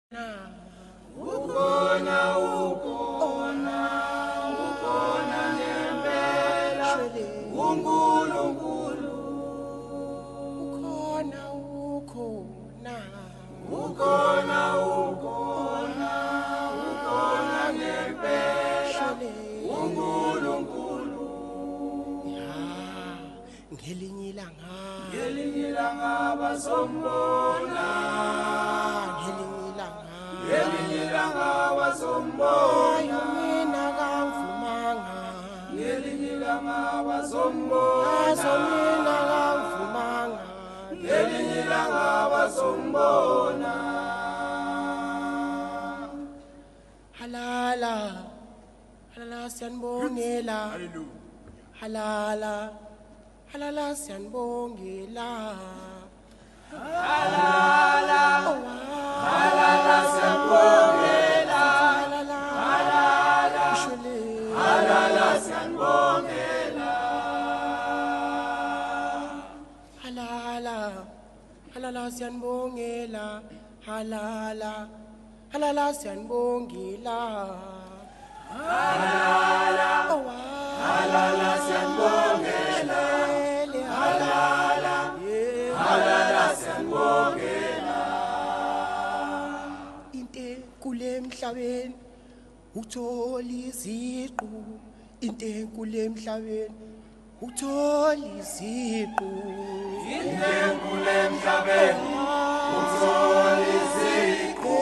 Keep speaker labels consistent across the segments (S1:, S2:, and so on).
S1: Ukona ngempela uNkulunkulu ukhona ngempela uNkulunkulu
S2: ngelinye ilanga
S1: bazombona
S2: ngelinye ilanga
S1: bazombona
S2: mina kangivumanga
S1: ngelinye ilanga bazombona
S2: mina kangivumanga
S1: ngelinye ilanga bazombona
S2: halala siyanibongela halala siyanibongela
S1: halala siyanibongela halala siyanibongela
S2: halala siyanibongela halala siyanibongela
S1: halala siyanibongela halala siyanibongela
S2: inte kule emhlabeni uthola iziqu inte kule emhlabeni uthola iziqu
S1: inte kule emhlabeni uthola iziqu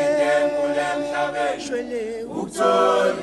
S1: inte kule emhlabeni
S2: shwele
S1: uthola